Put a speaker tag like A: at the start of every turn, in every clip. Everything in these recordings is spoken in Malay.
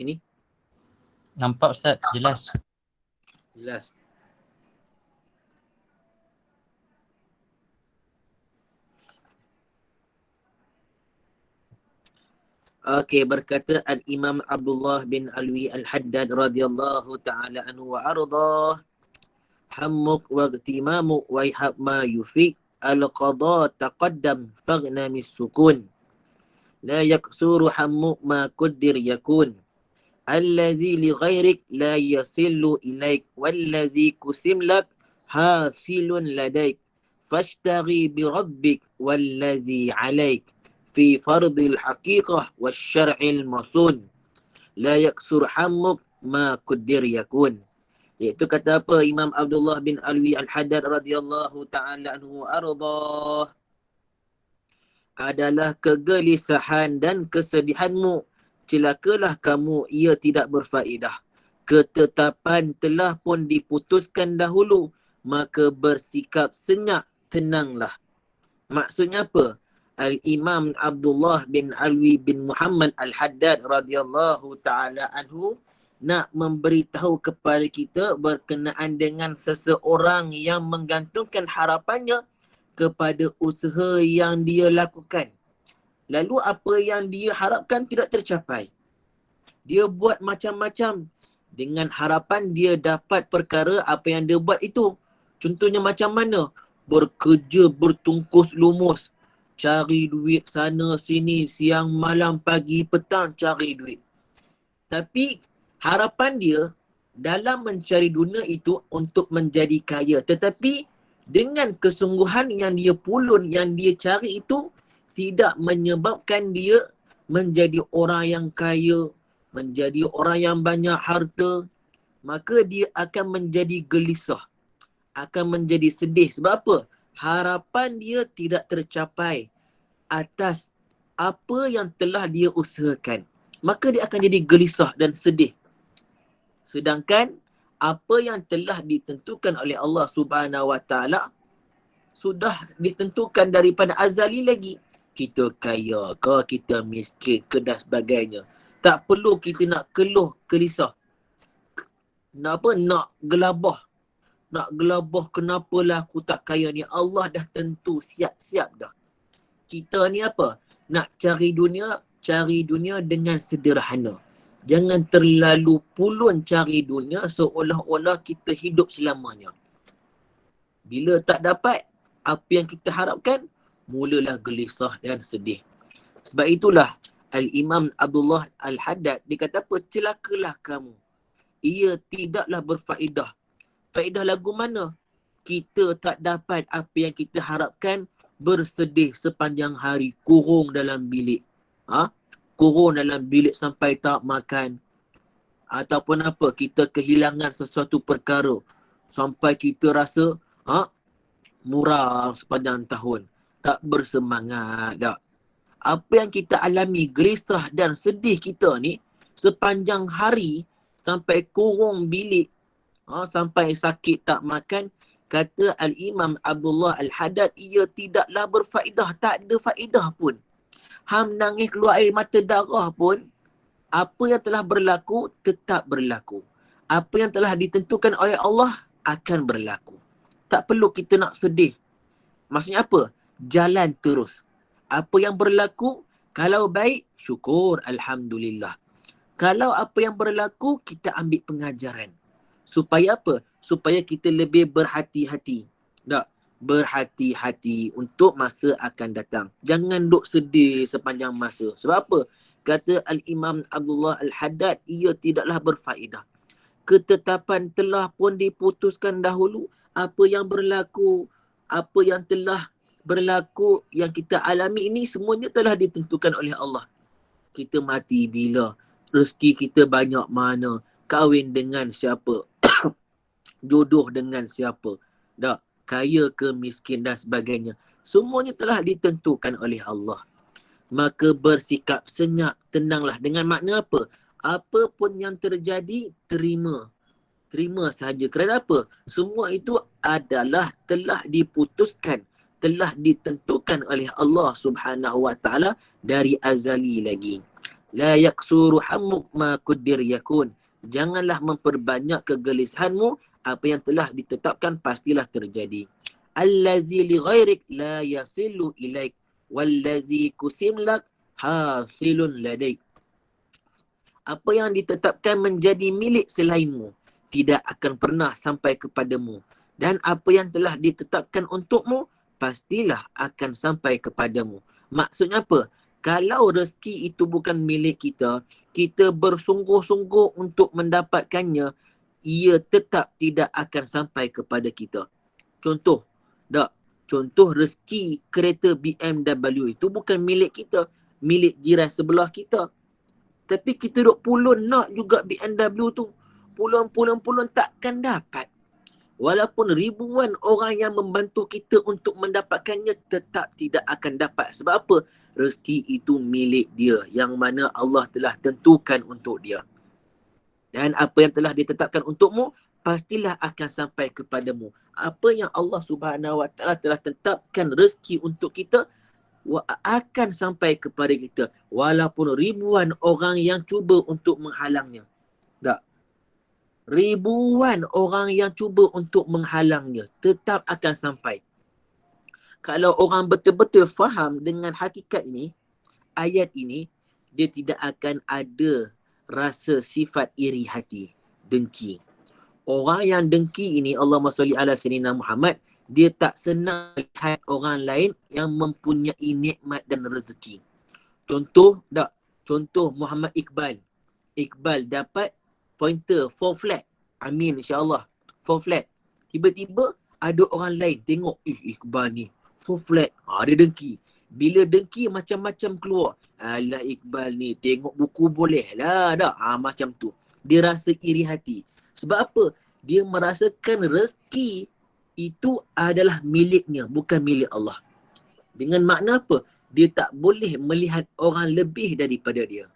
A: sini?
B: Nampak Ustaz, jelas.
A: Jelas. Okey, berkata Al-Imam Abdullah bin Alwi Al-Haddad radhiyallahu ta'ala anhu wa ardah. Hammuk wa ihtimamu wa ihab ma yufik. Al-qadha taqaddam faghnamis sukun. La yaksuru hammuk ma quddir yakun. Allazi li ghairik la yasillu ilaik. Wallazi kusim lak hasilun ladaik. Fashtaghi bi rabbik wallazi alaik. في فرض الحقيقة والشرع المصون لا يكسر حمك ما قدر يكون. Iaitu kata apa Imam Abdullah bin Alwi Al-Haddad radhiyallahu ta'ala anhu ardah, adalah kegelisahan dan kesedihanmu, celakalah kamu, ia tidak berfaedah. Ketetapan telah pun diputuskan dahulu, maka bersikap senyap, tenanglah. Maksudnya apa? Al-Imam Abdullah bin Alwi bin Muhammad Al-Haddad radhiyallahu ta'ala anhu nak memberitahu kepada kita berkenaan dengan seseorang yang menggantungkan harapannya kepada usaha yang dia lakukan. Lalu apa yang dia harapkan tidak tercapai. Dia buat macam-macam dengan harapan dia dapat perkara apa yang dia buat itu. Contohnya macam mana? Bekerja bertungkus lumus, cari duit sana sini, siang malam pagi petang cari duit. Tapi harapan dia dalam mencari dunia itu untuk menjadi kaya. Tetapi dengan kesungguhan yang dia pulun, yang dia cari itu tidak menyebabkan dia menjadi orang yang kaya, menjadi orang yang banyak harta, maka dia akan menjadi gelisah, akan menjadi sedih. Sebab apa? Harapan dia tidak tercapai atas apa yang telah dia usahakan. Maka dia akan jadi gelisah dan sedih. Sedangkan apa yang telah ditentukan oleh Allah Subhanahu Wa Taala sudah ditentukan daripada azali lagi. Kita kaya ke, kita miskin ke dan sebagainya. Tak perlu kita nak keluh, gelisah. Nak apa? Nak gelabah. Nak gelabah kenapalah aku tak kaya ni. Allah dah tentu siap-siap dah. Kita ni apa? Nak cari dunia dengan sederhana. Jangan terlalu pulun cari dunia seolah-olah kita hidup selamanya. Bila tak dapat apa yang kita harapkan, mulalah gelisah dan sedih. Sebab itulah Al-Imam Abdullah Al-Haddad dia kata apa? Celakalah kamu. Ia tidaklah berfaedah. Faedah lagu mana? Kita tak dapat apa yang kita harapkan, bersedih sepanjang hari, kurung dalam bilik. Kurung dalam bilik sampai tak makan. Ataupun apa? Kita kehilangan sesuatu perkara sampai kita rasa muram sepanjang tahun. Tak bersemangat tak. Apa yang kita alami, gelisah dan sedih kita ni sepanjang hari sampai kurung bilik, sampai sakit tak makan, kata Al-Imam Abdullah Al-Haddad, ia tidaklah berfaedah, tak ada faedah pun. Ham nangis keluar air mata darah pun, apa yang telah berlaku tetap berlaku. Apa yang telah ditentukan oleh Allah akan berlaku. Tak perlu kita nak sedih. Maksudnya apa? Jalan terus. Apa yang berlaku, kalau baik, syukur, Alhamdulillah. Kalau apa yang berlaku, kita ambil pengajaran. Supaya apa? Supaya kita lebih berhati-hati. Tak? Berhati-hati untuk masa akan datang. Jangan duk sedih sepanjang masa. Sebab apa? Kata Al-Imam Abdullah Al-Haddad, ia tidaklah berfaedah. Ketetapan telah pun diputuskan dahulu. Apa yang berlaku, apa yang telah berlaku, yang kita alami ini semuanya telah ditentukan oleh Allah. Kita mati bila, rezeki kita banyak mana, kahwin dengan siapa, jodoh dengan siapa, tak, kaya ke miskin dan sebagainya. Semuanya telah ditentukan oleh Allah. Maka bersikap senyap, tenanglah. Dengan makna apa? Apa pun yang terjadi, terima. Terima sahaja. Kerana apa? Semua itu adalah telah diputuskan, telah ditentukan oleh Allah Subhanahu Wa Taala dari azali lagi. La yaksuru hammuk ma quddir yakun. Janganlah memperbanyak kegelisahanmu, apa yang telah ditetapkan pastilah terjadi. Allazi li ghairik la yasilu ilaik wallazi kusim lak hasilun ladaik. Apa yang ditetapkan menjadi milik selainmu tidak akan pernah sampai kepadamu, dan apa yang telah ditetapkan untukmu pastilah akan sampai kepadamu. Maksudnya apa? Kalau rezeki itu bukan milik kita, kita bersungguh-sungguh untuk mendapatkannya, ia tetap tidak akan sampai kepada kita. Contoh, tak? Contoh rezeki kereta BMW itu bukan milik kita, milik jiran sebelah kita. Tapi kita duk pulun nak juga BMW tu. Pulun takkan dapat. Walaupun ribuan orang yang membantu kita untuk mendapatkannya, tetap tidak akan dapat. Sebab apa? Rezeki itu milik dia, yang mana Allah telah tentukan untuk dia. Dan apa yang telah ditetapkan untukmu, pastilah akan sampai kepadamu. Apa yang Allah Subhanahu Wa Taala telah tetapkan rezeki untuk kita, akan sampai kepada kita. Walaupun ribuan orang yang cuba untuk menghalangnya. Tak? Ribuan orang yang cuba untuk menghalangnya, tetap akan sampai. Kalau orang betul-betul faham dengan hakikat ini, ayat ini, dia tidak akan ada rasa sifat iri hati, dengki. Orang yang dengki ini, Allahumma salli ala sayyidina Muhammad, dia tak senang lihat orang lain yang mempunyai nikmat dan rezeki. Contoh tak? Contoh Muhammad Iqbal. Iqbal dapat pointer 4 flat. Amin insyaAllah. 4 flat. Tiba-tiba ada orang lain tengok, Iqbal ni 4 flat. Dia dengki. Bila dengki macam-macam keluar. Alah Iqbal ni tengok buku boleh lah dah. Macam tu. Dia rasa iri hati. Sebab apa? Dia merasakan rezeki itu adalah miliknya, bukan milik Allah. Dengan makna apa? Dia tak boleh melihat orang lebih daripada dia.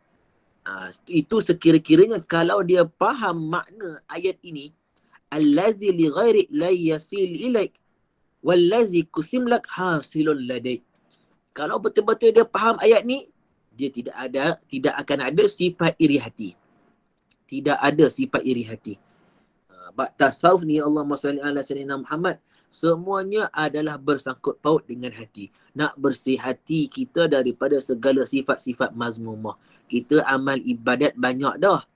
A: Itu sekira-kiranya kalau dia faham makna ayat ini, allazi li ghairi la yasil ilaik wallazi kusimlak hasilun ladaik. Kalau betul-betul dia faham ayat ni, dia tidak akan ada sifat iri hati. Tidak ada sifat iri hati. Bab tasawuf ni, Allahumma salli ala sayyidina Muhammad, semuanya adalah bersangkut paut dengan hati. Nak bersih hati kita daripada segala sifat-sifat mazmumah. Kita amal ibadat banyak dah.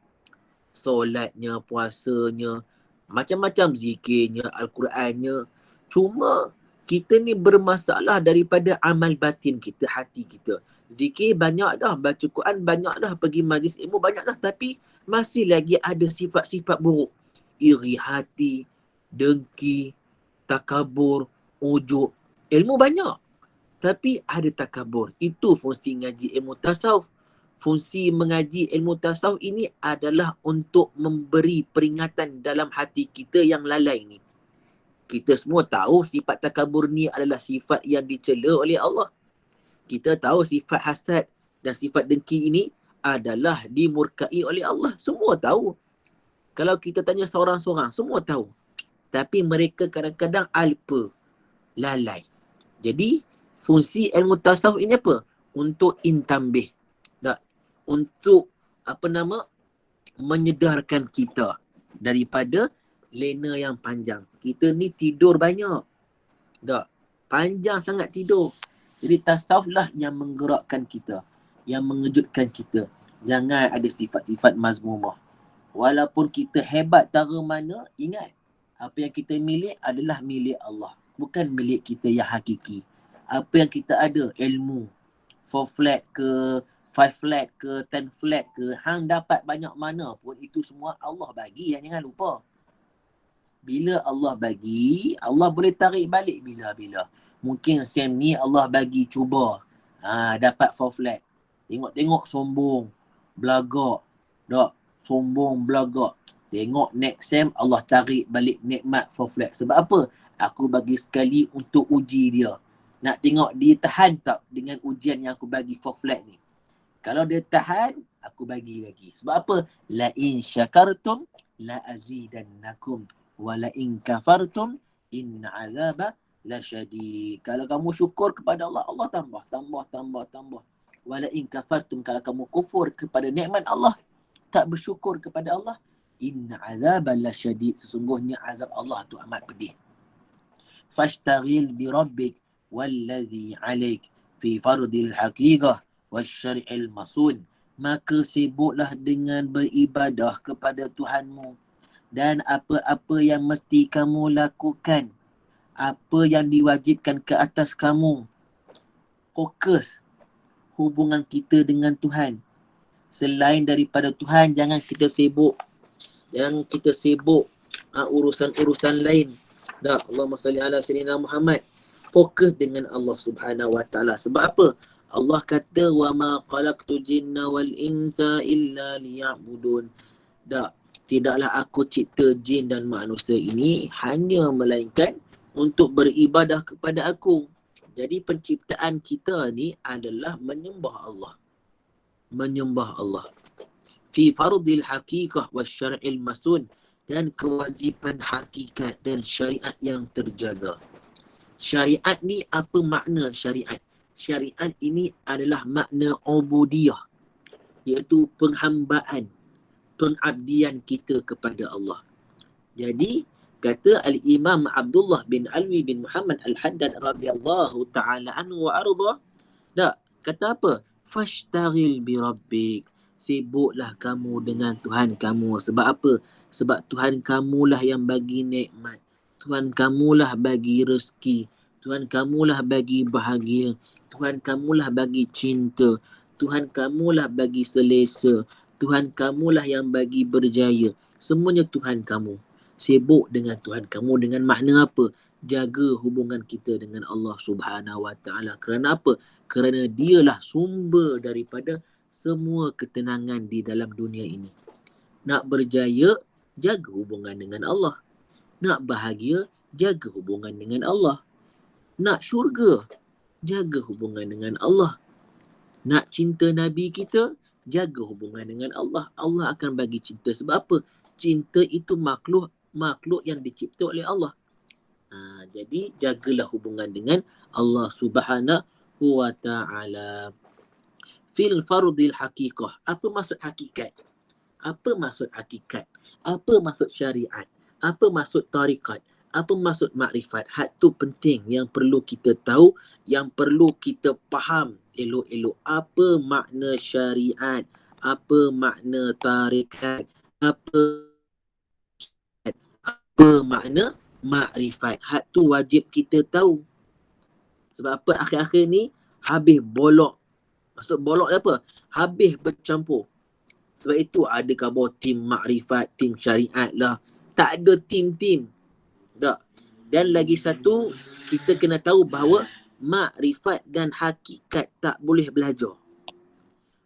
A: Solatnya, puasanya, macam-macam zikirnya, Al-Qurannya. Cuma kita ni bermasalah daripada amal batin kita, hati kita. Zikir banyak dah, baca Quran banyak dah, pergi majlis ilmu banyak dah. Tapi masih lagi ada sifat-sifat buruk. Iri hati, dengki, takabur, ujub. Ilmu banyak, tapi ada takabur. Itu fungsi ngaji ilmu tasawuf. Fungsi mengaji ilmu tasawuf ini adalah untuk memberi peringatan dalam hati kita yang lalai ni. Kita semua tahu sifat takabur ni adalah sifat yang dicela oleh Allah. Kita tahu sifat hasad dan sifat dengki ini adalah dimurkai oleh Allah. Semua tahu. Kalau kita tanya seorang-seorang, semua tahu. Tapi mereka kadang-kadang alpa, lalai. Jadi, fungsi ilmu tasawuf ini apa? Untuk intambih. Tak? Untuk, menyedarkan kita daripada lena yang panjang. Kita ni tidur banyak. Tak? Panjang sangat tidur. Jadi, tasawuf lah yang menggerakkan kita. Yang mengejutkan kita. Jangan ada sifat-sifat mazmumah. Walaupun kita hebat tara mana, ingat, apa yang kita milik adalah milik Allah. Bukan milik kita yang hakiki. Apa yang kita ada, ilmu. 4 flat ke, 5 flat ke, 10 flat ke, hang dapat banyak mana pun, itu semua Allah bagi. Jangan lupa. Bila Allah bagi, Allah boleh tarik balik bila-bila. Mungkin Sam ni Allah bagi cuba. Dapat 4 flat. Tengok-tengok sombong. Belagak. Tak? Sombong, belagak. Tengok next time Allah tarik balik nikmat 4 flat. Sebab apa? Aku bagi sekali untuk uji dia. Nak tengok dia tahan tak dengan ujian yang aku bagi 4 flat ni. Kalau dia tahan, aku bagi lagi. Sebab apa? La in syakartum la azidannakum wa la in kafartum inna azaba la syadid. Kalau kamu syukur kepada Allah, Allah tambah. Wala in kafartum, kalau kamu kufur kepada nikmat Allah, tak bersyukur kepada Allah, inna azaban lasyadid, sesungguhnya azab Allah tu amat pedih. Fashtaghil bi rabbik walladhi alaik fi fardil haqiqah wasyari'il masun. Maka sibuklah dengan beribadah kepada Tuhanmu dan apa-apa yang mesti kamu lakukan, apa yang diwajibkan ke atas kamu. Fokus hubungan kita dengan Tuhan. Selain daripada Tuhan, jangan kita sibuk. Jangan kita sibuk urusan-urusan lain. Dah, Allahumma salli ala sayyidina Muhammad. Fokus dengan Allah Subhanahu wa taala. Sebab apa? Allah kata wa ma khalaqtu jinna wal insa illa liya'budun. Dah, tidaklah aku cipta jin dan manusia ini hanya melainkan untuk beribadah kepada aku. Jadi penciptaan kita ni adalah menyembah Allah. Menyembah Allah. Fi fardil haqiqah wasyar'il masun, dan kewajipan hakikat dan syariat yang terjaga. Syariat ni apa makna syariat? Syariat ini adalah makna ubudiyah, iaitu penghambaan, pengabdian kita kepada Allah. Jadi kata Al-Imam Abdullah bin Alwi bin Muhammad Al-Haddad radhiyallahu ta'ala anhu wa arda, dah, kata apa? Fashtaghil bi rabbik, sibuklah kamu dengan Tuhan kamu. Sebab apa? Sebab Tuhan kamulah yang bagi nikmat, Tuhan kamulah bagi rezeki, Tuhan kamulah bagi bahagia, Tuhan kamulah bagi cinta, Tuhan kamulah bagi selesa, Tuhan kamulah yang bagi berjaya. Semuanya Tuhan kamu. Sibuk dengan Tuhan kamu dengan makna apa? Jaga hubungan kita dengan Allah Subhanahu wa taala. Kerana apa? Kerana dialah sumber daripada semua ketenangan di dalam dunia ini. Nak berjaya, jaga hubungan dengan Allah. Nak bahagia, jaga hubungan dengan Allah. Nak syurga, jaga hubungan dengan Allah. Nak cinta Nabi kita, jaga hubungan dengan Allah. Allah akan bagi cinta. Sebab apa? Cinta itu makhluk yang dicipta oleh Allah. Jadi jagalah hubungan dengan Allah Subhanahu wa ta'ala. Fil fardil haqiqah. Apa maksud hakikat? Apa maksud hakikat? Apa maksud syariat? Apa maksud tarikat? Apa maksud makrifat? Hak tu penting, yang perlu kita tahu, yang perlu kita faham elok-elok. Apa makna syariat? Apa makna tarikat? Apa makna makrifat? Hak tu wajib kita tahu. Sebab apa? Akhir-akhir ni habis bolok. Maksud bolok apa? Habis bercampur. Sebab itu ada khabar tim makrifat, tim syariat lah. Tak ada tim-tim. Tak. Dan lagi satu, kita kena tahu bahawa makrifat dan hakikat tak boleh belajar.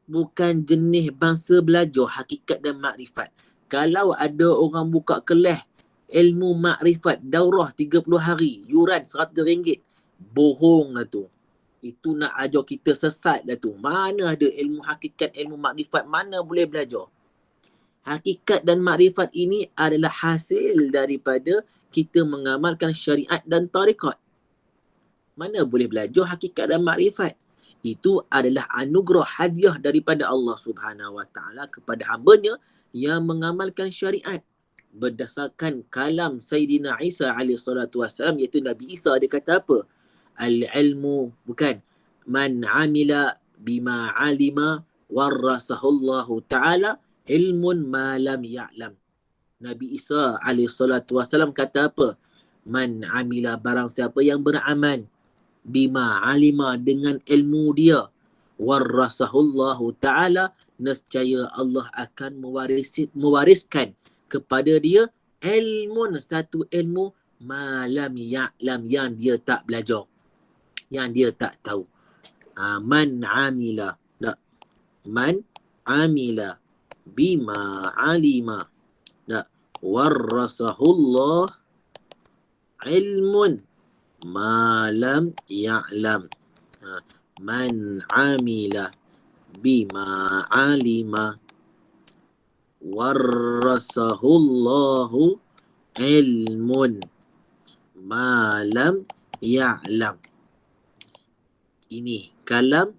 A: Bukan jenis bangsa belajar hakikat dan makrifat. Kalau ada orang buka kelas ilmu makrifat daurah 30 hari, yuran RM100, bohong lah tu. Itu nak ajar kita sesat dah tu. Mana ada ilmu hakikat, ilmu makrifat, mana boleh belajar. Hakikat dan makrifat ini adalah hasil daripada kita mengamalkan syariat dan tarikat. Mana boleh belajar hakikat dan makrifat. Itu adalah anugerah hadiah daripada Allah Subhanahu wa ta'ala kepada hamba-Nya yang mengamalkan syariat. Berdasarkan kalam Sayyidina Isa AS, iaitu Nabi Isa, dia kata apa? Al-ilmu, bukan, man amila bima alima warasahullahu ta'ala ilmun ma lam ya'lam. Nabi Isa AS kata apa? Man amila, barang siapa yang beramal, bima alima, dengan ilmu dia, warasahullahu ta'ala, nescaya Allah akan mewariskan kepada dia ilmun, satu ilmu, ma lam ya'lam, yang dia tak belajar, yang dia tak tahu. Man amila, tak, man amila bima alima, tak, warasahullah ilmun ma lam ya'lam. Man amila bima alima warasahullahu ilmun ma lam ya'lam. Ini kalam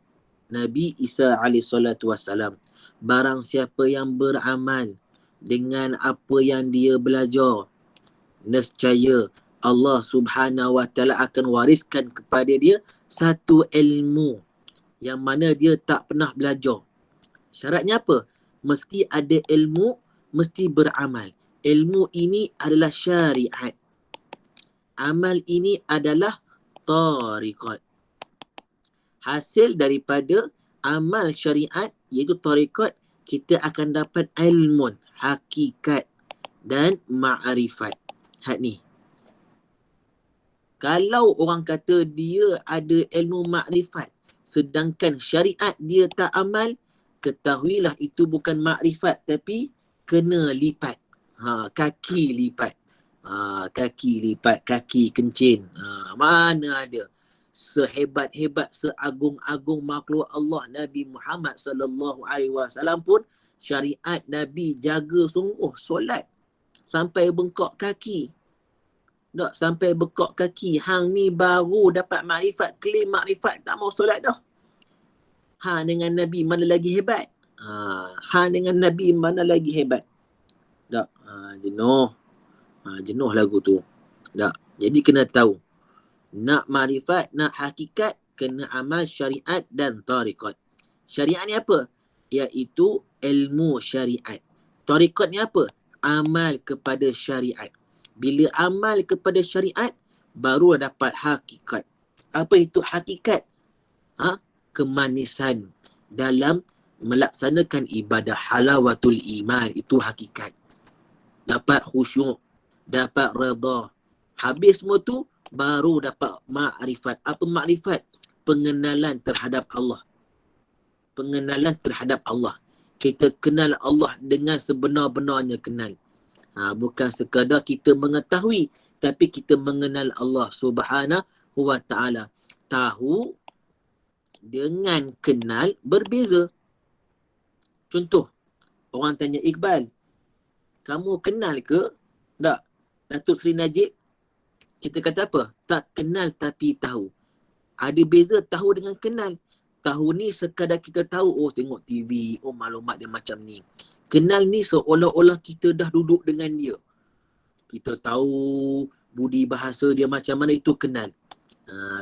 A: Nabi Isa alaihissalam. Barang siapa yang beramal dengan apa yang dia belajar, nescaya Allah Subhanahu Wa Taala akan wariskan kepada dia satu ilmu yang mana dia tak pernah belajar. Syaratnya apa? Mesti ada ilmu, mesti beramal. Ilmu ini adalah syariat. Amal ini adalah tariqat. Hasil daripada amal syariat iaitu tariqat, kita akan dapat ilmun, hakikat dan ma'rifat. Had ni. Kalau orang kata dia ada ilmu makrifat sedangkan syariat dia tak amal, ketahuilah itu bukan makrifat tapi kena lipat. Kaki lipat. Kaki lipat, kaki kencing. Mana ada. Sehebat-hebat, seagung-agung makhluk Allah Nabi Muhammad sallallahu alaihi wasallam pun syariat Nabi jaga sungguh solat sampai bengkok kaki. Tak sampai bekok kaki. Hang ni baru dapat makrifat, klaim makrifat, tak mau solat dah. Hang dengan Nabi mana lagi hebat? Hang dengan Nabi mana lagi hebat? Tak. Jenuh. Jenuh lagu tu. Tak. Jadi kena tahu. Nak makrifat, nak hakikat, kena amal syariat dan tariqat. Syariat ni apa? Iaitu ilmu syariat. Tariqat ni apa? Amal kepada syariat. Bila amal kepada syariat, baru dapat hakikat. Apa itu hakikat? Kemanisan dalam melaksanakan ibadah, halawatul iman. Itu hakikat. Dapat khusyuk, dapat redha. Habis semua tu, baru dapat makrifat. Apa makrifat? Pengenalan terhadap Allah. Pengenalan terhadap Allah. Kita kenal Allah dengan sebenar-benarnya kenal. Bukan sekadar kita mengetahui, tapi kita mengenal Allah Subhanahu Wa Taala. Tahu dengan kenal berbeza. Contoh, orang tanya Iqbal, kamu kenal ke tak Datuk Seri Najib? Kita kata apa? Tak kenal tapi tahu. Ada beza tahu dengan kenal. Tahu ni sekadar kita tahu, tengok TV, maklumat dia macam ni. Kenal ni seolah-olah kita dah duduk dengan dia. Kita tahu budi bahasa dia macam mana, itu kenal.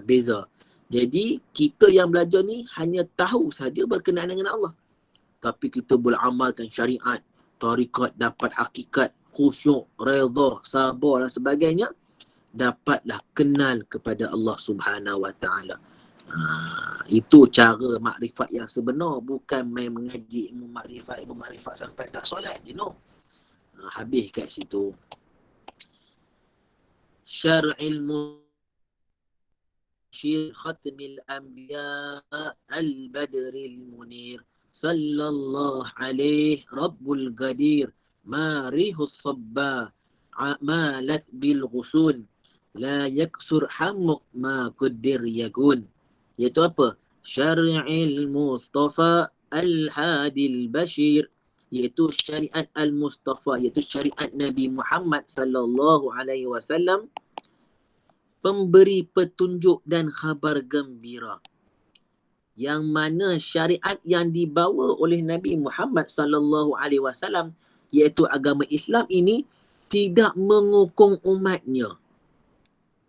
A: Beza. Jadi kita yang belajar ni hanya tahu saja berkenaan dengan Allah. Tapi kita beramalkan syariat, tariqat, dapat hakikat, khusyuk, redha, sabar dan sebagainya. Dapatlah kenal kepada Allah Subhanahu Wa Taala. Itu cara makrifat yang sebenar. Bukan main mengaji ilmu makrifat sampai tak solat je, no. Habis kat situ. Syar'il musyir khatmil anbiya al-badril munir sallallahu alaihi rabbul gadir marihus sabba amalat bil ghusun la yaksur hamuk ma qaddir yakun. Iaitu apa? Syari'il Mustafa Al-Hadil Bashir. Iaitu syariat Al-Mustafa. Iaitu syariat Nabi Muhammad sallallahu alaihi wasallam. Pemberi petunjuk dan khabar gembira. Yang mana syariat yang dibawa oleh Nabi Muhammad sallallahu alaihi wasallam, iaitu agama Islam ini, tidak mengungkung umatnya.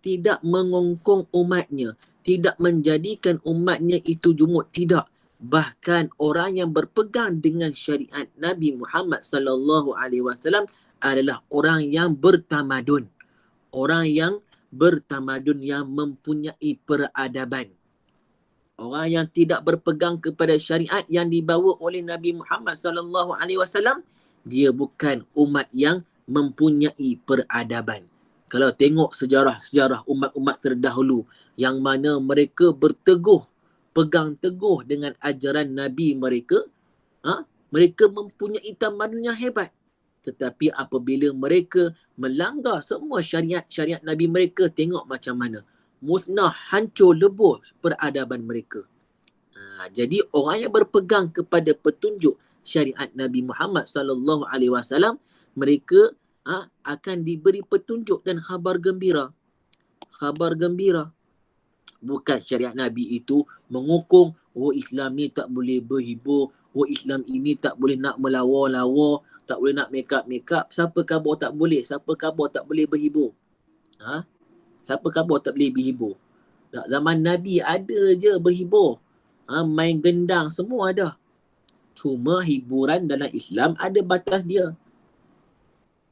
A: Tidak mengungkung umatnya. Tidak menjadikan umatnya itu jumud. Tidak. Bahkan orang yang berpegang dengan syariat Nabi Muhammad sallallahu alaihi wasallam adalah orang yang bertamadun. Orang yang bertamadun, yang mempunyai peradaban. Orang yang tidak berpegang kepada syariat yang dibawa oleh Nabi Muhammad sallallahu alaihi wasallam, dia bukan umat yang mempunyai peradaban. Kalau tengok sejarah-sejarah umat-umat terdahulu yang mana mereka pegang teguh dengan ajaran Nabi mereka, mereka mempunyai tamadun yang hebat. Tetapi apabila mereka melanggar semua syariat Nabi mereka, tengok macam mana. Musnah, hancur, lebur peradaban mereka. Jadi orang yang berpegang kepada petunjuk syariat Nabi Muhammad sallallahu alaihi wasallam, mereka akan diberi petunjuk dan khabar gembira. Khabar gembira. Bukan syariat Nabi itu mengukung, oh Islam ni tak boleh berhibur, oh Islam ini tak boleh nak melawa-lawa, tak boleh nak make-up. Siapa khabar tak boleh? Siapa khabar tak boleh berhibur? Ha? Siapa khabar tak boleh berhibur? Tak, zaman Nabi ada je berhibur. Main gendang semua ada. Cuma hiburan dalam Islam ada batas dia.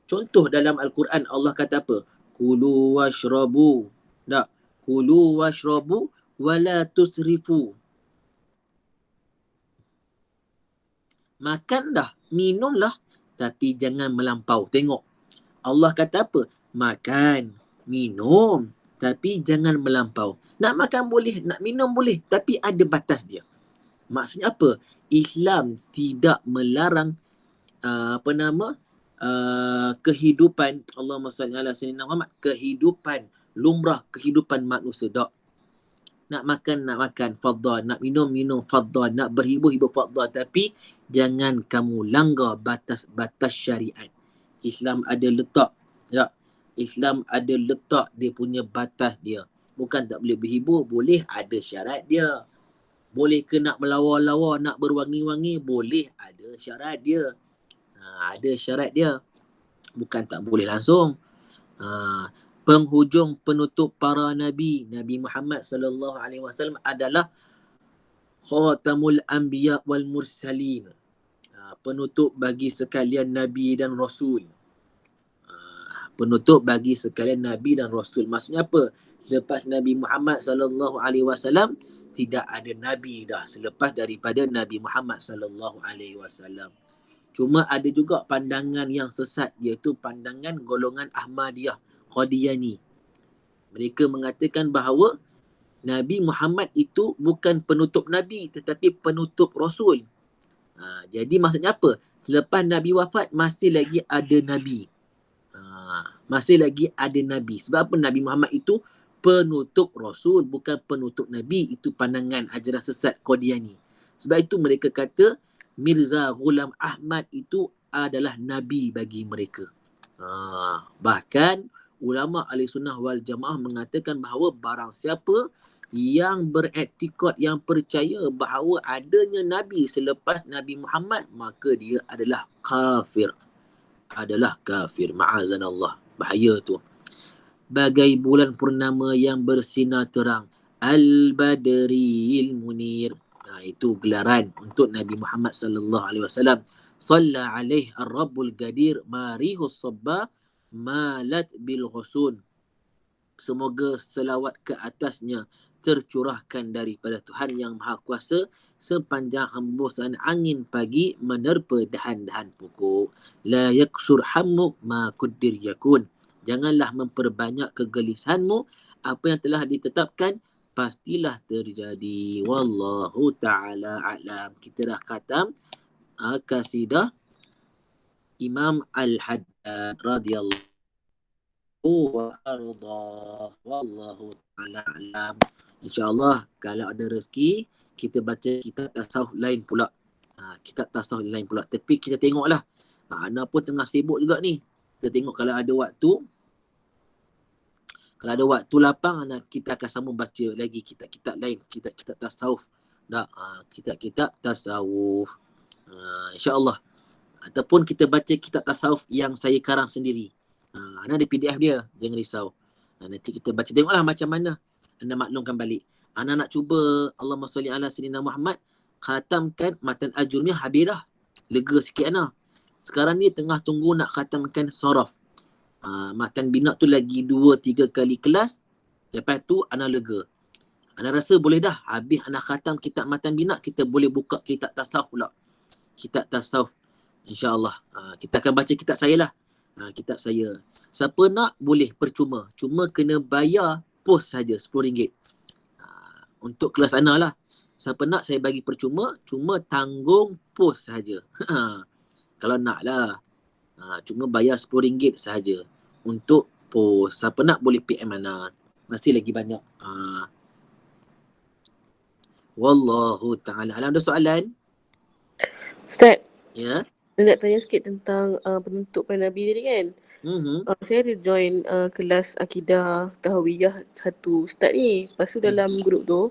A: Contoh dalam Al-Quran Allah kata apa? Kulu washrabu. Tak. Kulu washrabu wala tusrifu. Makan dah, minumlah, tapi jangan melampau. Tengok. Allah kata apa? Makan, minum, tapi jangan melampau. Nak makan boleh, nak minum boleh, tapi ada batas dia. Maksudnya apa? Islam tidak melarang kehidupan, Allahumma salli ala sayyidina Muhammad, kehidupan lumrah, kehidupan manusia. Tak. Nak makan, fadhal. Nak minum, fadhal. Nak berhibur, fadhal. Tapi jangan kamu langgar batas-batas syariat. Islam ada letak. Ya. Islam ada letak dia punya batas dia. Bukan tak boleh berhibur, boleh, ada syarat dia. Boleh ke nak melawa-lawa, nak berwangi-wangi, boleh, ada syarat dia. Ada syarat dia. Bukan tak boleh langsung. Penghujung penutup para nabi, Nabi Muhammad sallallahu alaihi wasallam adalah khatamul anbiya wal mursalin. Penutup bagi sekalian nabi dan rasul. Penutup bagi sekalian nabi dan rasul. Maksudnya apa? Selepas Nabi Muhammad sallallahu alaihi wasallam tidak ada nabi dah selepas daripada Nabi Muhammad sallallahu alaihi wasallam. Cuma ada juga pandangan yang sesat, iaitu pandangan golongan Ahmadiyah, Qadiani. Mereka mengatakan bahawa Nabi Muhammad itu bukan penutup Nabi tetapi penutup Rasul. Jadi maksudnya apa? Selepas Nabi wafat masih lagi ada Nabi. Masih lagi ada Nabi. Sebab apa? Nabi Muhammad itu penutup Rasul, bukan penutup Nabi. Itu pandangan ajaran sesat Qadiani. Sebab itu mereka kata Mirza Ghulam Ahmad itu adalah Nabi bagi mereka. Bahkan ulama ahli sunnah wal jamaah mengatakan bahawa barang siapa yang berektikad, yang percaya bahawa adanya Nabi selepas Nabi Muhammad, maka dia adalah kafir. Adalah kafir. Ma'azanallah. Bahaya tu. Bagai bulan purnama yang bersinar terang. Al-Badril Munir. Itu gelaran untuk Nabi Muhammad sallallahu alaihi wasallam. Shalla alaihi ar-rabbul gadir marihus sabba malat bil ghusun. Semoga selawat ke atasnya tercurahkan daripada Tuhan yang Maha Kuasa sepanjang hembusan angin pagi menerpa dahan-dahan pokok. La yaksur hammuk ma quddir yakun. Janganlah memperbanyak kegelisahanmu, apa yang telah ditetapkan pastilah terjadi. Wallahu ta'ala a'lam. Kita dah khatam kasidah Imam Al-Haddad radhiyallahu wa ardah. Wallahu ta'ala a'lam. InsyaAllah kalau ada rezeki kita baca kitab tasawuf lain pula. Kitab tasawuf lain pula. Tapi kita tengoklah. Ana pun tengah sibuk juga ni. Kita tengok kalau ada waktu. Kalau ada waktu lapang, kita akan sambung baca lagi kitab-kitab lain. Kitab-kitab tasawuf. Kitab-kitab tasawuf. InsyaAllah. Ataupun kita baca kitab tasawuf yang saya karang sendiri. Ada PDF dia. Jangan risau. Nanti kita baca. Tengoklah macam mana anda maklumkan balik. Ana nak cuba Allahumma salli ala sayyidina Muhammad khatamkan matan Al-Jurmiyah habis dah. Lega sikit ana. Sekarang ni tengah tunggu nak khatamkan Saraf. Matan Bina tu lagi 2-3 kali kelas. Lepas tu ana lega. Ana rasa boleh dah. Habis ana khatam kitab Matan Bina, kita boleh buka kitab tasawuf pula. Kitab tasawuf. InsyaAllah. Kita akan baca kitab saya lah. Kitab saya. Siapa nak boleh percuma. Cuma kena bayar pos saja RM10. Untuk kelas ana lah. Siapa nak saya bagi percuma, cuma tanggung pos saja. Kalau nak lah. Cuma bayar RM10 sahaja untuk pos. Siapa nak boleh PM mana. Masih lagi banyak. Wallahu ta'ala alam. Ada soalan?
C: Ustaz,
A: Ya.
C: nak tanya sikit tentang penuntupan Nabi tadi kan. Saya ada join kelas akidah tahawiyah satu ustaz ni. Lepas tu dalam grup tu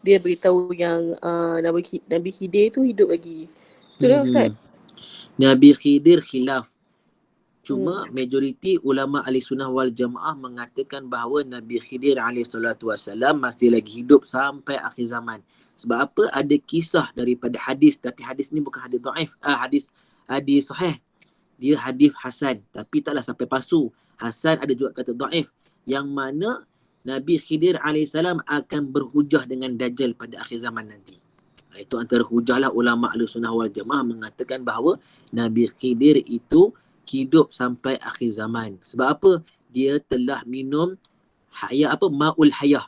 C: dia beritahu yang Nabi Khidir tu hidup lagi. Betul tak ustaz?
A: Nabi Khidir khilaf. Cuma majoriti ulama ahli sunnah wal jamaah mengatakan bahawa Nabi Khidir alaihissalam masih lagi hidup sampai akhir zaman. Sebab apa? Ada kisah daripada hadis, tapi hadis ni bukan hadis dhaif, hadis sahih. Dia hadis hasan, tapi taklah sampai palsu. Hasan ada juga kata dhaif, yang mana Nabi Khidir alaihissalam akan berhujah dengan Dajjal pada akhir zaman nanti. Itu antara hujahlah ulama ahli sunnah wal jamaah mengatakan bahawa Nabi Khidir itu hidup sampai akhir zaman. Sebab apa? Dia telah minum ma'ul hayah.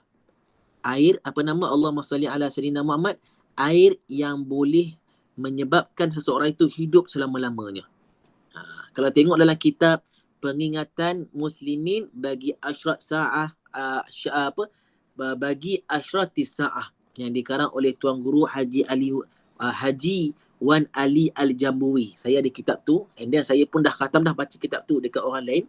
A: Air, Allahumma salli ala sayyidina Muhammad, air yang boleh menyebabkan seseorang itu hidup selama-lamanya. Kalau tengok dalam kitab Pengingatan Muslimin bagi Asyrat Sa'ah, bagi Asyratis Sa'ah, yang dikarang oleh Tuan Guru Haji Wan Ali Al-Jambui. Saya ada kitab tu, and then saya pun dah khatam dah baca kitab tu dekat orang lain.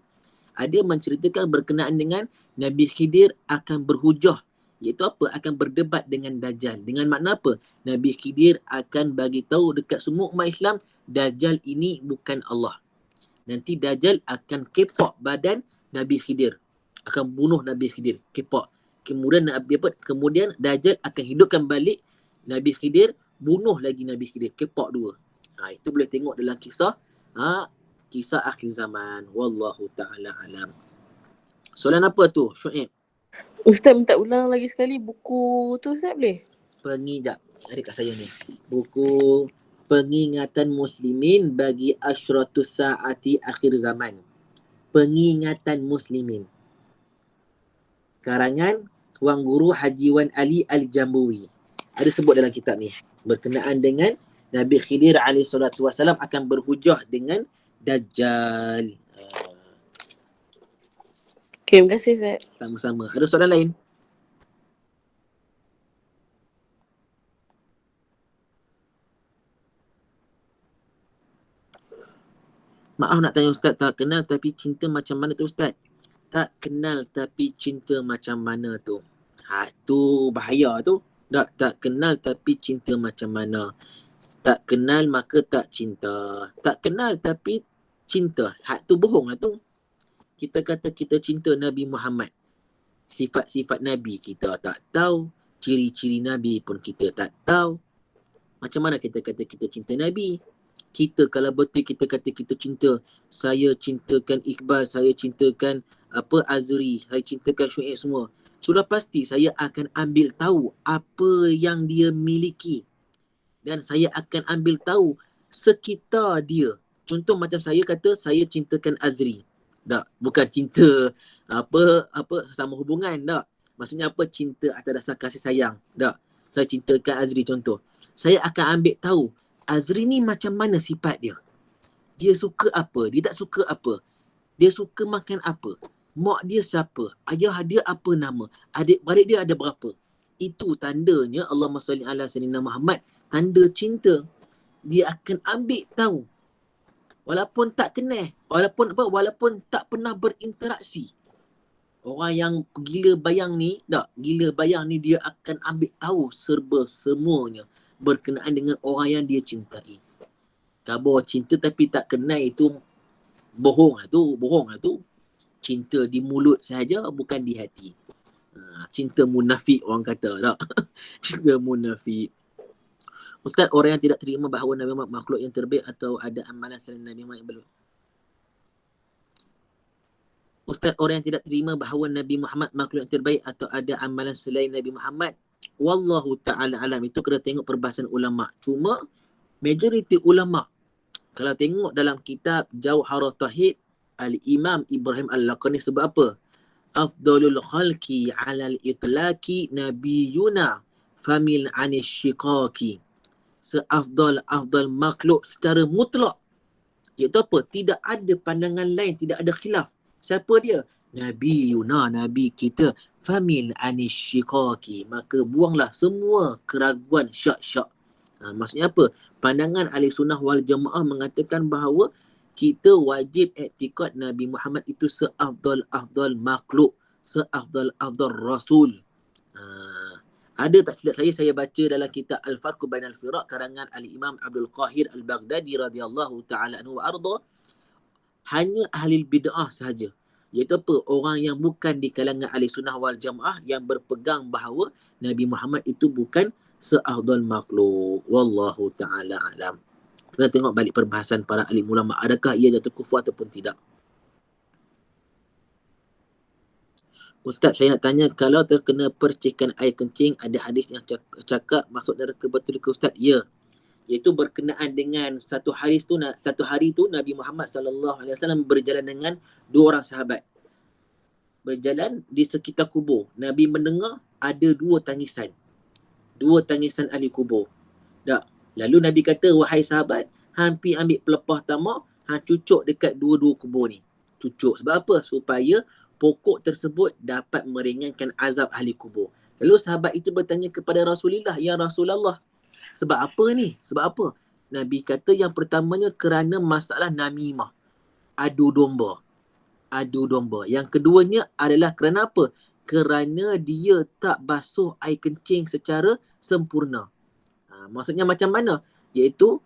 A: Ada menceritakan berkenaan dengan Nabi Khidir akan berhujah, iaitu apa? Akan berdebat dengan Dajjal. Dengan makna apa? Nabi Khidir akan bagi tahu dekat semua umat Islam, Dajjal ini bukan Allah. Nanti Dajjal akan kepok badan Nabi Khidir, akan bunuh Nabi Khidir, kepok. Kemudian Dajjal akan hidupkan balik Nabi Khidir, bunuh lagi Nabi Khidir, kepok dua. Itu boleh tengok dalam kisah kisah akhir zaman. Wallahu ta'ala alam. Soalan apa tu, Syuib?
C: Ustaz minta ulang lagi sekali buku tu Ustaz boleh?
A: Pengijap. Ada kat saya ni. Buku Pengingatan Muslimin bagi Asyratus Sa'ati Akhir Zaman. Pengingatan Muslimin. Karangan Tuan Guru Haji Wan Ali Al-Jambui. Ada sebut dalam kitab ni berkenaan dengan Nabi Khidir alaihissalam akan berhujah dengan Dajjal.
C: Okay, terima kasih Ustaz.
A: Sama-sama. Ada soalan lain? Maaf nak tanya Ustaz, tak kenal tapi cinta macam mana tu Ustaz? Tak kenal tapi cinta macam mana tu? Tu bahaya tu. Tak kenal tapi cinta macam mana? Tak kenal maka tak cinta. Tak kenal tapi cinta. Tu bohong lah tu. Kita kata kita cinta Nabi Muhammad. Sifat-sifat Nabi kita tak tahu. Ciri-ciri Nabi pun kita tak tahu. Macam mana kita kata kita cinta Nabi? Kita kalau betul kita kata kita cinta, saya cintakan Iqbal, saya cintakan Azri, saya cintakan Syuib semua, sudah pasti saya akan ambil tahu apa yang dia miliki. Dan saya akan ambil tahu sekitar dia. Contoh macam saya kata saya cintakan Azri. Tak, bukan cinta sesama hubungan, tak. Maksudnya apa? Cinta atas dasar kasih sayang. Tak. Saya cintakan Azri contoh. Saya akan ambil tahu Azri ni macam mana sifat dia. Dia suka apa? Dia tak suka apa? Dia suka makan apa? Mak dia siapa? Ayah dia apa nama? Adik-beradik dia ada berapa? Itu tandanya Allahumma salli ala sayyidina Muhammad. Tanda cinta. Dia akan ambil tahu. Walaupun tak kenal. Walaupun tak pernah berinteraksi. Orang yang gila bayang ni, dia akan ambil tahu serba semuanya berkenaan dengan orang yang dia cintai. Khabar cinta tapi tak kenal itu bohong lah tu. Cinta di mulut sahaja, bukan di hati. Cinta munafik orang kata tak? Cinta munafik. Ustaz, orang yang tidak terima bahawa Nabi Muhammad makhluk yang terbaik atau ada amalan selain Nabi Muhammad yang belum? Ustaz, orang yang tidak terima bahawa Nabi Muhammad makhluk yang terbaik atau ada amalan selain Nabi Muhammad, wallahu ta'ala alam, itu kena tengok perbahasan ulama. Cuma majoriti ulama, kalau tengok dalam kitab Jauharut Tauhid, Al-Imam Ibrahim Al-Laqani sebab apa? Afdalul khalqi alal itlaqi nabiyuna famil anis syiqaqi. Seafdal makhluk secara mutlak, iaitu apa? Tidak ada pandangan lain, tidak ada khilaf. Siapa dia? Nabi Yuna, Nabi kita. Famil anis syiqaqi. Maka buanglah semua keraguan syak-syak. Maksudnya apa? Pandangan ahli sunnah wal jamaah mengatakan bahawa kita wajib iktikad Nabi Muhammad itu seafdal makhluk, seafdal rasul. Ada tak silap saya baca dalam kitab Al-Farqu Bainal Firaq karangan Al-Imam Abdul Qahir Al-Baghdadi radhiyallahu ta'ala anhu wa arda, hanya ahli bid'ah sahaja, iaitu apa? Orang yang bukan di kalangan ahli sunnah wal jamaah yang berpegang bahawa Nabi Muhammad itu bukan seafdal makhluk. Wallahu ta'ala alam. Kita tengok balik perbahasan para alim ulama, adakah ia jatuh kufur ataupun tidak. Ustaz, saya nak tanya, kalau terkena percikan air kencing, ada hadis yang cakap masuk neraka, betul ke Ustaz? Ya. Iaitu berkenaan dengan satu hari tu Nabi Muhammad SAW berjalan dengan 2 orang sahabat. Berjalan di sekitar kubur. Nabi mendengar ada 2 tangisan. 2 tangisan ahli kubur. Tak. Lalu Nabi kata, wahai sahabat, hang pergi ambil pelepah tamak, hang cucuk dekat 2 kubur ni. Cucuk. Sebab apa? Supaya pokok tersebut dapat meringankan azab ahli kubur. Lalu sahabat itu bertanya kepada Rasulullah, ya Rasulullah, sebab apa ni? Sebab apa? Nabi kata yang pertamanya kerana masalah namimah, adu domba. Yang keduanya adalah kerana apa? Kerana dia tak basuh air kencing secara sempurna. Maksudnya macam mana? Iaitu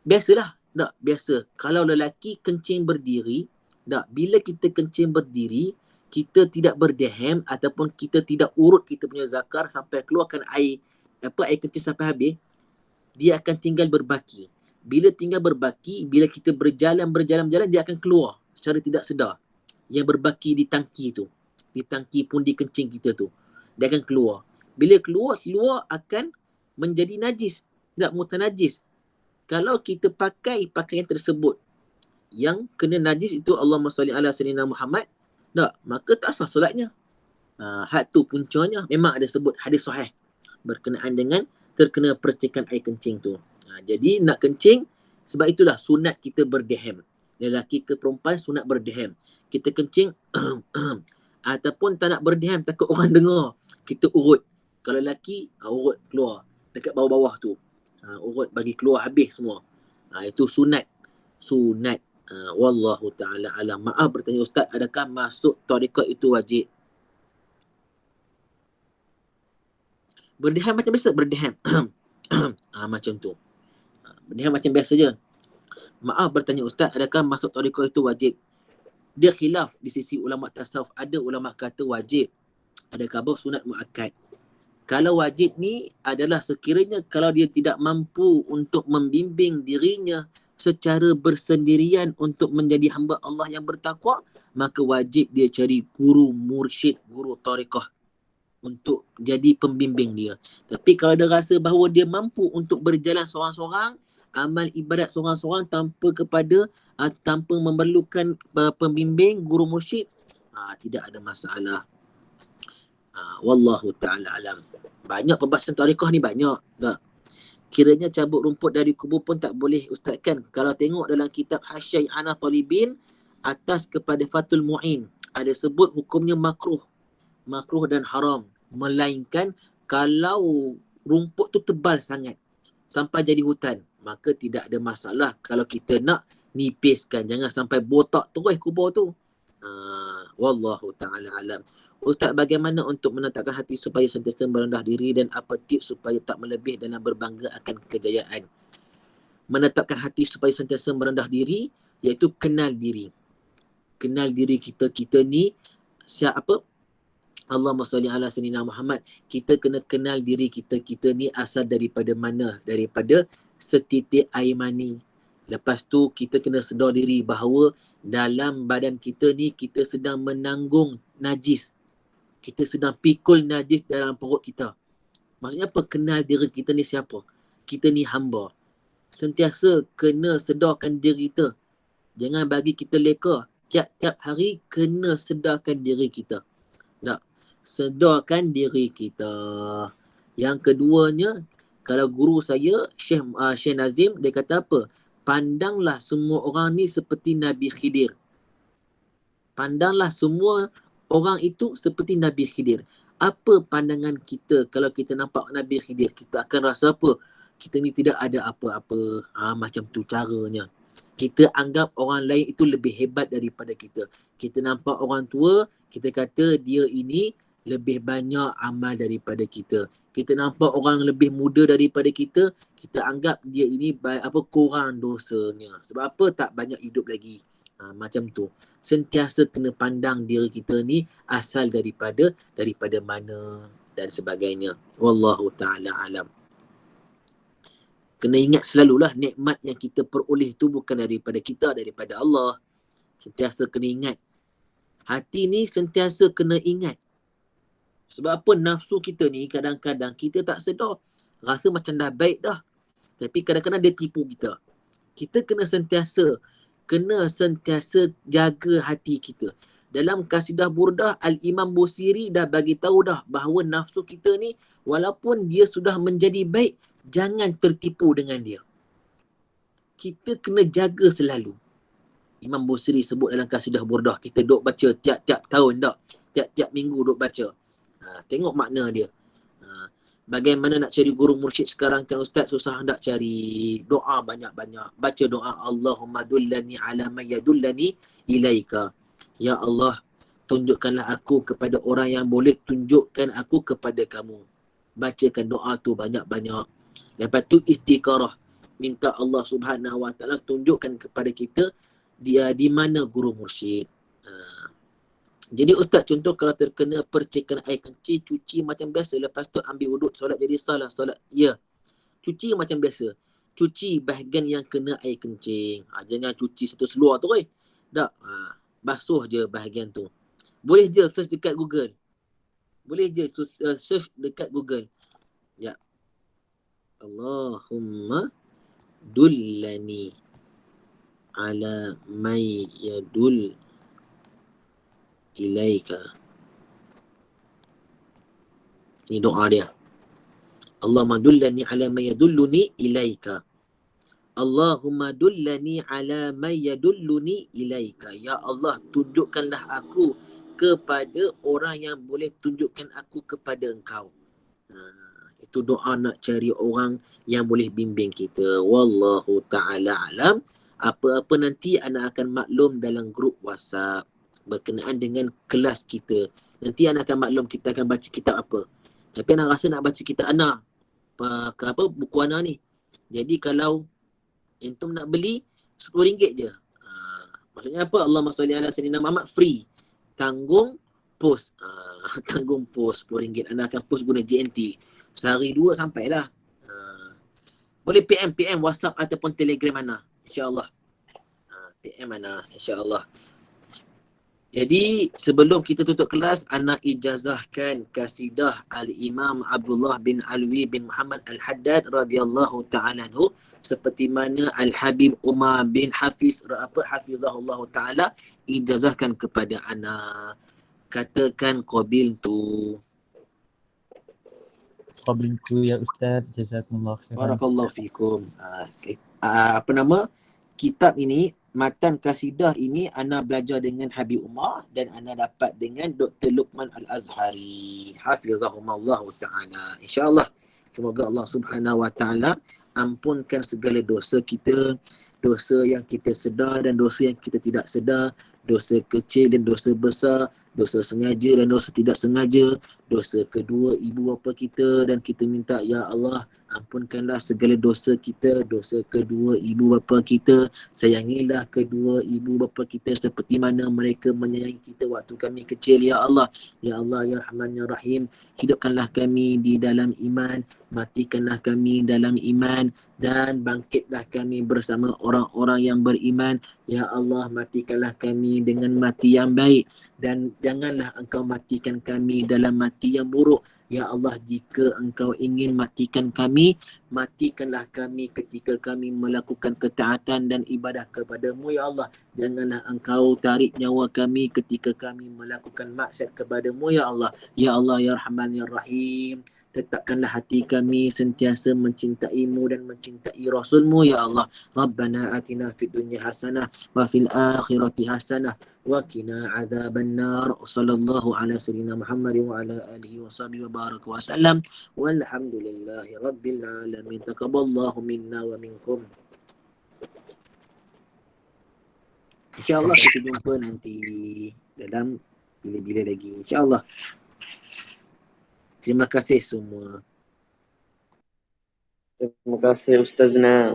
A: biasalah. Tak, biasa. Kalau lelaki kencing berdiri, tak, bila kita kencing berdiri, kita tidak berdehem ataupun kita tidak urut kita punya zakar sampai keluarkan air kencing sampai habis, dia akan tinggal berbaki. Bila tinggal berbaki, bila kita berjalan, dia akan keluar secara tidak sedar. Yang berbaki di tangki tu, di tangki pundi kencing kita tu, dia akan keluar. Bila keluar akan menjadi najis, tak mutanajis. Kalau kita pakai pakaian tersebut yang kena najis itu, Allahumma salli ala sayyidina Muhammad, tak, maka tak sah solatnya. Had tu puncanya memang ada sebut hadis sahih berkenaan dengan terkena percikan air kencing tu. Jadi nak kencing, sebab itulah sunat kita berdehem. Lelaki ke perempuan sunat berdehem. Kita kencing ataupun tak nak berdehem, takut orang dengar, kita urut. Kalau lelaki, urut keluar dekat bawah-bawah tu. Urut bagi keluar habis semua. Itu sunat. Wallahu ta'ala alam. Maaf bertanya Ustaz, adakah masuk tarekat itu wajib? Berdehem macam biasa, berdehem. Macam tu. Berdehem macam biasa je. Maaf bertanya Ustaz, adakah masuk tarekat itu wajib? Dia khilaf di sisi ulama tasawuf. Ada ulama kata wajib, ada khabar sunat muakkad. Kalau wajib ni adalah sekiranya kalau dia tidak mampu untuk membimbing dirinya secara bersendirian untuk menjadi hamba Allah yang bertakwa, maka wajib dia cari guru mursyid, guru tarekah untuk jadi pembimbing dia. Tapi kalau dia rasa bahawa dia mampu untuk berjalan seorang-seorang, amal ibadat seorang-seorang tanpa memerlukan pembimbing, guru mursyid, tidak ada masalah. Wallahu ta'ala alam. Banyak pembahasan tarekah ni, banyak tak? Kiranya cabut rumput dari kubur pun tak boleh Ustaz kan? Kalau tengok dalam kitab Hasyiah I'anah Talibin atas kepada Fathul Mu'in, ada sebut hukumnya makruh dan haram, melainkan kalau rumput tu tebal sangat sampai jadi hutan, maka tidak ada masalah kalau kita nak nipiskan, jangan sampai botak terus kubur tu. Wallahu ta'ala alam. Ustaz, bagaimana untuk menetapkan hati supaya sentiasa merendah diri dan apa tips supaya tak melebih dalam berbangga akan kejayaan? Menetapkan hati supaya sentiasa merendah diri iaitu kenal diri. Kenal diri kita ni siapa? Allahumma salli ala sayyidina Muhammad. Kita kena kenal diri kita ni asal daripada mana? Daripada setitik air mani. Lepas tu kita kena sedar diri bahawa dalam badan kita ni kita sedang menanggung najis. Kita sedang pikul najis dalam perut kita. Maksudnya apa? Kenal diri kita ni siapa? Kita ni hamba. Sentiasa kena sedarkan diri kita. Jangan bagi kita leka. Tiap-tiap hari kena sedarkan diri kita. Tak? Sedarkan diri kita. Yang keduanya, kalau guru saya, Syekh Nazim, dia kata apa? Pandanglah semua orang ni seperti Nabi Khidir. Pandanglah semua orang itu seperti Nabi Khidir. Apa pandangan kita kalau kita nampak Nabi Khidir? Kita akan rasa apa? kita ni tidak ada apa-apa. Macam tu caranya. Kita anggap orang lain itu lebih hebat daripada kita. Kita nampak orang tua, kita kata dia ini lebih banyak amal daripada kita. Kita nampak orang lebih muda daripada kita, kita anggap dia ini kurang dosanya. Sebab apa? Tak banyak hidup lagi. Macam tu. Sentiasa kena pandang diri kita ni asal daripada mana dan sebagainya. Wallahu ta'ala alam. Kena ingat selalulah nikmat yang kita peroleh tu bukan daripada kita, daripada Allah. Sentiasa kena ingat. Hati ni sentiasa kena ingat. Sebab apa? Nafsu kita ni kadang-kadang kita tak sedar. Rasa macam dah baik dah. Tapi kadang-kadang dia tipu kita. Kita kena sentiasa jaga hati kita. Dalam Qasidah Burdah, Al-Imam Busiri dah bagi tahu dah bahawa nafsu kita ni walaupun dia sudah menjadi baik, jangan tertipu dengan dia. Kita kena jaga selalu. Imam Busiri sebut dalam Qasidah Burdah, kita duk baca tiap-tiap tahun dah. Tiap-tiap minggu duk baca. Tengok makna dia. Bagaimana nak cari guru mursyid sekarang kan ustaz? Susah nak cari. Doa banyak-banyak. Baca doa Allahumma dullani ala man yadullani ilaika. Ya Allah, tunjukkanlah aku kepada orang yang boleh tunjukkan aku kepada kamu. Bacakan doa tu banyak-banyak. Lepas tu istiqarah. Minta Allah Subhanahu Wa Taala tunjukkan kepada kita dia di mana guru mursyid. Jadi ustaz, contoh kalau terkena percikan air kencing, cuci macam biasa, lepas tu ambil wuduk, solat jadi salah solat. Ya. Cuci macam biasa. Cuci bahagian yang kena air kencing. Jangan cuci satu seluar tu tak. Basuh je bahagian tu. Boleh je search dekat Google. Search dekat Google. Ya. Allahumma dullani ala may yadul ilaika. Ini doa dia. Allahumma dullani ala may yadulluni ilaika. Allahumma dullani ala may yadulluni ilaika. Ya Allah, tunjukkanlah aku kepada orang yang boleh tunjukkan aku kepada engkau. Itu doa nak cari orang yang boleh bimbing kita. Wallahu ta'ala alam. Apa-apa nanti anak akan maklum dalam grup WhatsApp berkenaan dengan kelas kita. Nanti anak akan maklum kita akan baca kitab apa. Tapi anak rasa nak baca kitab anak. Buku anak ni. Jadi kalau entum nak beli RM10 je. Maksudnya apa? Allahumma salli ala sayyidina Muhammad free. Tanggung post. Tanggung post RM10. Anak akan post guna JNT. Sehari 2 sampailah. Boleh PM WhatsApp ataupun Telegram anak. InsyaAllah. PM anak. InsyaAllah. Jadi sebelum kita tutup kelas, anak ijazahkan Qasidah Al-Imam Abdullah bin Alwi bin Muhammad Al-Haddad radhiyallahu ta'ala anhu, seperti mana Al-Habib Umar bin Hafizahullah ta'ala ijazahkan kepada anak. Katakan qabil tu.
B: Qabil tu ya Ustaz. Jazakumullah khairan.
A: Barakallahu fikum. Kitab ini, matan kasidah ini ana belajar dengan Habib Umar dan ana dapat dengan Dr. Luqman Al-Azhari. Hafizahumullah ta'ala. InsyaAllah. Semoga Allah Subhanahu Wa Ta'ala ampunkan segala dosa kita. Dosa yang kita sedar dan dosa yang kita tidak sedar. Dosa kecil dan dosa besar. Dosa sengaja dan dosa tidak sengaja. Dosa kedua ibu bapa kita. Dan kita minta, Ya Allah, ampunkanlah segala dosa kita, dosa kedua ibu bapa kita. Sayangilah kedua ibu bapa kita seperti mana mereka menyayangi kita waktu kami kecil, Ya Allah. Ya Allah, Ya Rahman, Ya Rahim. Hidupkanlah kami di dalam iman, matikanlah kami dalam iman, dan bangkitlah kami bersama orang-orang yang beriman. Ya Allah, matikanlah kami dengan mati yang baik, dan janganlah Engkau matikan kami dalam mati yang buruk. Ya Allah, jika Engkau ingin matikan kami, matikanlah kami ketika kami melakukan ketaatan dan ibadah kepada-Mu, Ya Allah. Janganlah Engkau tarik nyawa kami ketika kami melakukan maksiat kepada-Mu, Ya Allah. Ya Allah, Ya Rahman, Ya Rahim. Tetapkanlah hati kami sentiasa mencintai-Mu dan mencintai Rasul-Mu, Ya Allah. Rabbana atina fid dunya hasanah wa fil akhirati hasanah wa qina adzaban nar. Sallallahu ala sayyidina Muhammad wa ala alihi wa sahbihi wa baraka wa sallam. Walhamdulillahi rabbil alamin. Amin. Taqabbalallahu minna wa minkum. InsyaAllah kita jumpa nanti dalam bila-bila lagi. InsyaAllah. Terima kasih semua.
C: Terima kasih Ustazna.